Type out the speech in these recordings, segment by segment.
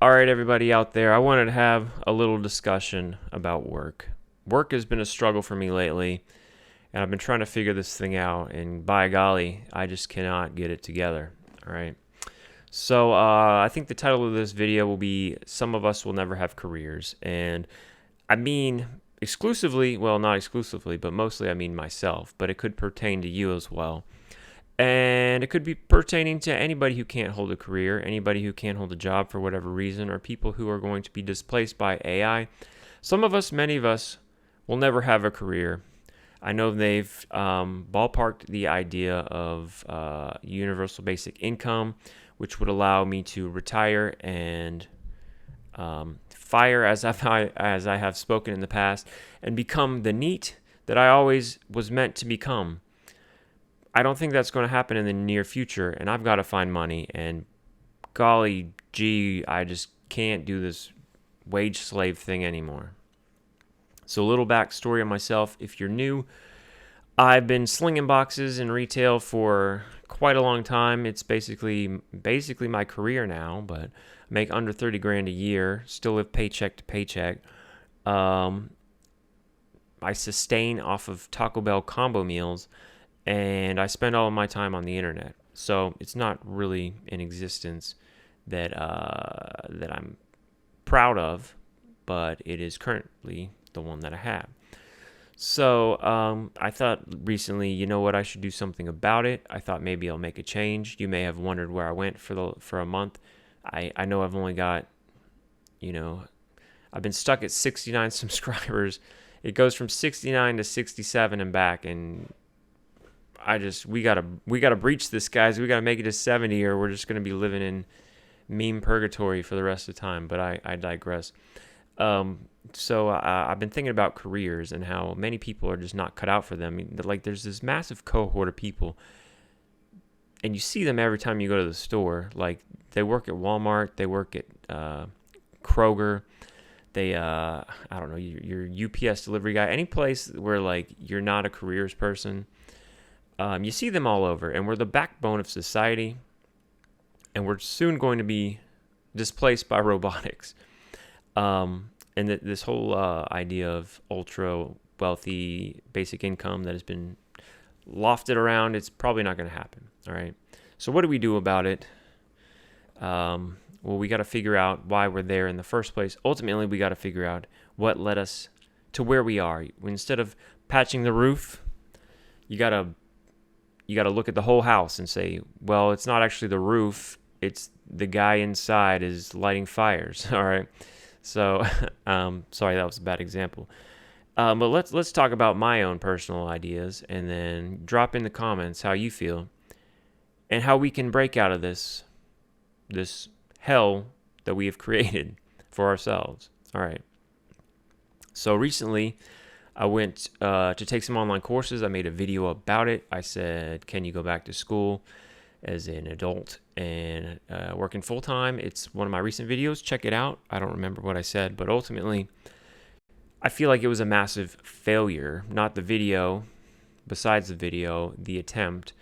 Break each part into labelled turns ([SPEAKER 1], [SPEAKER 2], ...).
[SPEAKER 1] All right, everybody out there, I wanted to have a little discussion about work. Work has been a struggle for me lately, and I've been trying to figure this thing out, and by golly, I just cannot get it together. All right. So, I think the title of this video will be Some of Us Will Never Have Careers. And I mean exclusively, well, not exclusively, but mostly I mean myself, but it could pertain to you as well. And it could be pertaining to anybody who can't hold a career, anybody who can't hold a job for whatever reason, or people who are going to be displaced by AI. Some of us, many of us, will never have a career. I know they've ballparked the idea of universal basic income, which would allow me to retire and fire, as I have spoken in the past, and become the NEET that I always was meant to become. I don't think that's going to happen in the near future, and I've got to find money. And golly gee, I just can't do this wage slave thing anymore. So a little backstory on myself. If you're new, I've been slinging boxes in retail for quite a long time. It's basically my career now, but I make under 30 grand a year, still live paycheck to paycheck. I sustain off of Taco Bell combo meals, and I spend all of my time on the internet. So it's not really an existence that I'm proud of, but it is currently the one that I have. So I thought recently, you know what, I should do something about it. I thought maybe I'll make a change. You may have wondered where I went for a month. I know I've only got, I've been stuck at 69 subscribers. It goes from 69 to 67 and back, and we gotta breach this, guys. We gotta make it to 70, or we're just gonna be living in meme purgatory for the rest of the time. But I digress. So I've been thinking about careers and how many people are just not cut out for them. I mean, like, there's this massive cohort of people, and you see them every time you go to the store. Like, they work at Walmart, they work at Kroger, they I don't know, your UPS delivery guy, any place where like you're not a careers person. You see them all over, and we're the backbone of society, and we're soon going to be displaced by robotics. And this whole idea of ultra wealthy basic income that has been lofted around, it's probably not going to happen. All right. So what do we do about it? Well, we got to figure out why we're there in the first place. Ultimately, we got to figure out what led us to where we are. Instead of patching the roof, you got to look at the whole house and say, well, it's not actually the roof. It's the guy inside is lighting fires. All right. So, sorry, that was a bad example. But let's talk about my own personal ideas, and then drop in the comments how you feel and how we can break out of this hell that we have created for ourselves. All right. So recently, I went to take some online courses. I made a video about it. I said, can you go back to school as an adult and working full-time? It's one of my recent videos. Check it out. I don't remember what I said, but ultimately, I feel like it was a massive failure. Not the video, besides the video, the attempt.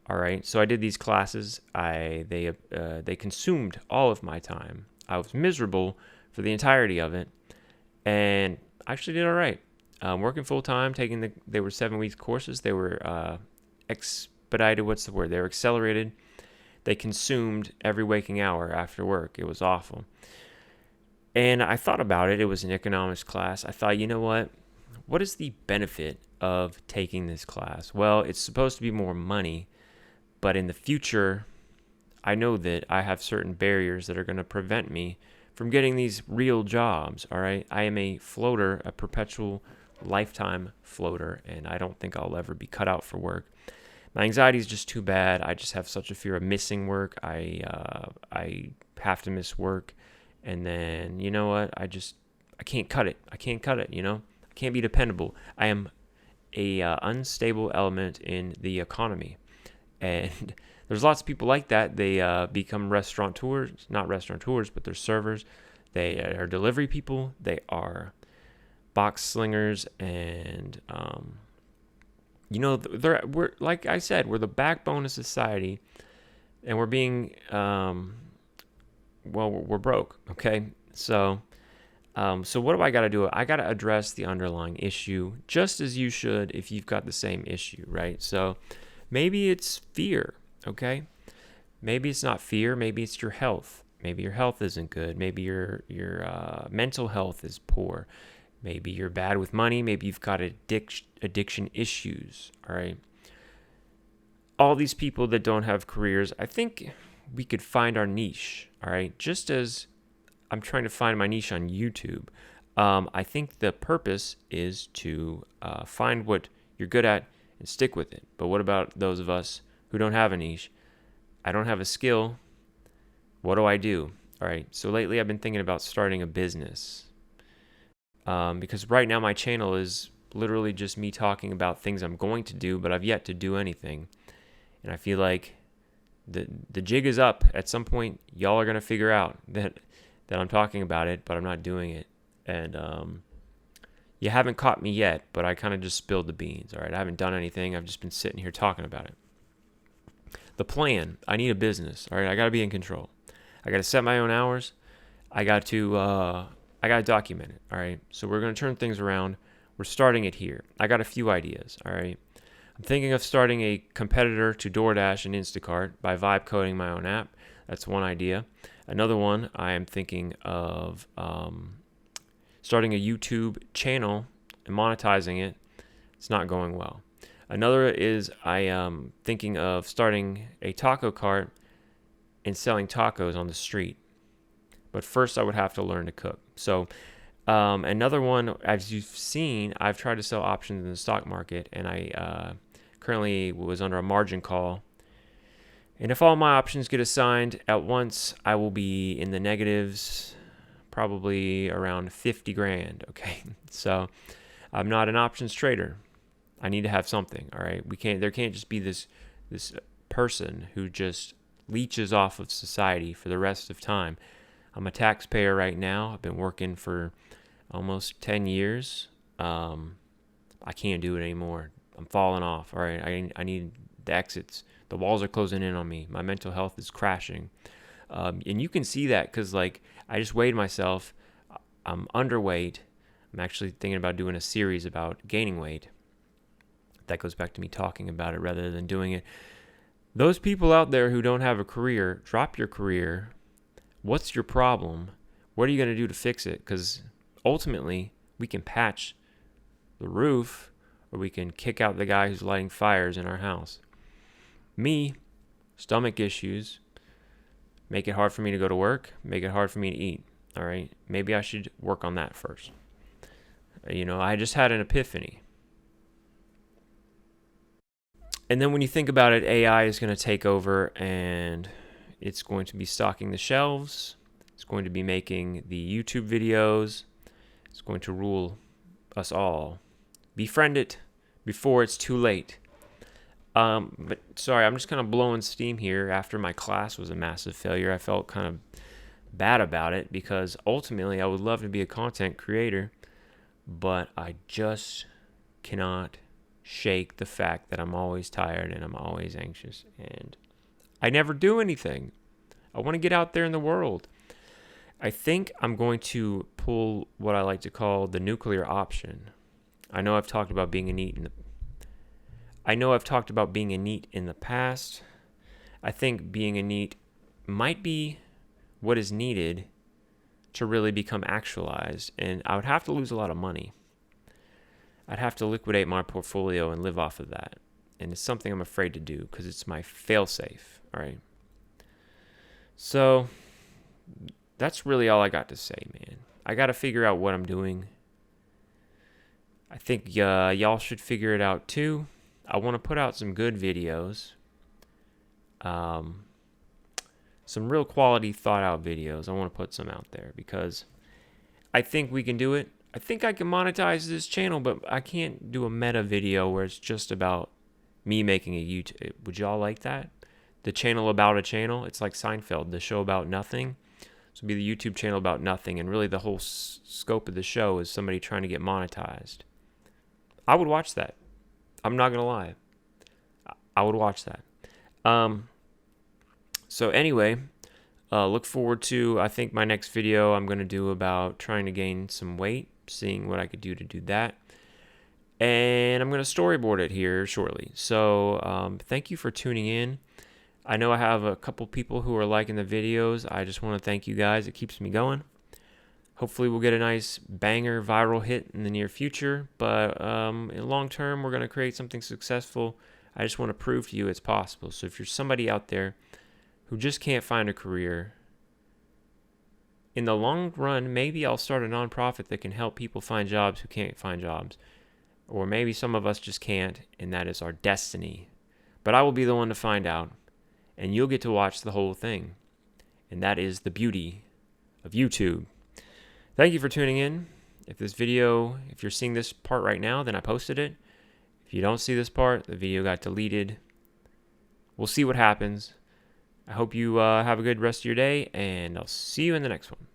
[SPEAKER 1] All right, so I did these classes. They consumed all of my time. I was miserable for the entirety of it, and I actually did all right. Working full-time, they were 7-week courses. They were expedited, what's the word? They were accelerated. They consumed every waking hour after work. It was awful. And I thought about it. It was an economics class. I thought, you know what? What is the benefit of taking this class? Well, it's supposed to be more money, but in the future, I know that I have certain barriers that are going to prevent me from getting these real jobs, all right? I am a floater, a perpetual lifetime floater, and I don't think I'll ever be cut out for work. My anxiety is just too bad. I just have such a fear of missing work. I have to miss work, and then, you know what? I can't cut it. I can't be dependable. I am a unstable element in the economy, and there's lots of people like that. They become restaurateurs, not restaurateurs, but they're servers. They are delivery people. They are box slingers, and we're, like I said, we're the backbone of society, and we're being well, we're broke. Okay, so what do I got to do? I got to address the underlying issue, just as you should if you've got the same issue, right? So maybe it's fear. Okay, maybe it's not fear. Maybe it's your health. Maybe your health isn't good. Maybe your mental health is poor. Maybe you're bad with money. Maybe you've got addiction issues. All right. All these people that don't have careers, I think we could find our niche. All right. Just as I'm trying to find my niche on YouTube, I think the purpose is to find what you're good at and stick with it. But what about those of us who don't have a niche? I don't have a skill. What do I do? All right. So lately I've been thinking about starting a business. Because right now my channel is literally just me talking about things I'm going to do, but I've yet to do anything. And I feel like the jig is up. At some point, y'all are going to figure out that I'm talking about it, but I'm not doing it. And you haven't caught me yet, but I kind of just spilled the beans. All right. I haven't done anything. I've just been sitting here talking about it. The plan, I need a business. All right. I got to be in control. I got to set my own hours. I got to document it. All right. So we're going to turn things around. We're starting it here. I got a few ideas. All right. I'm thinking of starting a competitor to DoorDash and Instacart by vibe coding my own app. That's one idea. Another one, I am thinking of starting a YouTube channel and monetizing it. It's not going well. Another is I am thinking of starting a taco cart and selling tacos on the street. But first, I would have to learn to cook. So another one, as you've seen, I've tried to sell options in the stock market, and I currently was under a margin call. And if all my options get assigned at once, I will be in the negatives, probably around 50 grand. Okay, so I'm not an options trader. I need to have something. All right, there can't just be this person who just leeches off of society for the rest of time. I'm a taxpayer right now. I've been working for almost 10 years. I can't do it anymore. I'm falling off. All right, I need the exits. The walls are closing in on me. My mental health is crashing. And you can see that because, like, I just weighed myself. I'm underweight. I'm actually thinking about doing a series about gaining weight. That goes back to me talking about it rather than doing it. Those people out there who don't have a career, drop your career. What's your problem? What are you going to do to fix it? Because ultimately, we can patch the roof or we can kick out the guy who's lighting fires in our house. Me, stomach issues, make it hard for me to go to work, make it hard for me to eat. All right, maybe I should work on that first. I just had an epiphany. And then when you think about it, AI is going to take over and it's going to be stocking the shelves. It's going to be making the YouTube videos. It's going to rule us all. Befriend it before it's too late. But sorry, I'm just kind of blowing steam here. After my class was a massive failure, I felt kind of bad about it because ultimately I would love to be a content creator, but I just cannot shake the fact that I'm always tired and I'm always anxious and I never do anything. I want to get out there in the world. I think I'm going to pull what I like to call the nuclear option. I know I've talked about being a NEET in the past. I think being a NEET might be what is needed to really become actualized, and I would have to lose a lot of money. I'd have to liquidate my portfolio and live off of that, and it's something I'm afraid to do because it's my fail-safe, all right? So that's really all I got to say, man. I got to figure out what I'm doing. I think y'all should figure it out too. I want to put out some good videos. Some real quality thought out videos. I want to put some out there because I think we can do it. I think I can monetize this channel, but I can't do a meta video where it's just about me making a YouTube. Would y'all like that? The channel about a channel? It's like Seinfeld, the show about nothing. So it'd be the YouTube channel about nothing, and really the whole scope of the show is somebody trying to get monetized. I would watch that. I'm not going to lie. I would watch that. So anyway, Look forward to, I think, my next video I'm going to do about trying to gain some weight, seeing what I could do to do that. And I'm going to storyboard it here shortly. So thank you for tuning in. I know I have a couple people who are liking the videos. I just want to thank you guys. It keeps me going. Hopefully we'll get a nice banger viral hit in the near future. But in long term, we're going to create something successful. I just want to prove to you it's possible. So if you're somebody out there who just can't find a career, in the long run, maybe I'll start a nonprofit that can help people find jobs who can't find jobs. Or maybe some of us just can't, and that is our destiny. But I will be the one to find out, and you'll get to watch the whole thing. And that is the beauty of YouTube. Thank you for tuning in. If you're seeing this part right now, then I posted it. If you don't see this part, the video got deleted. We'll see what happens. I hope you have a good rest of your day, and I'll see you in the next one.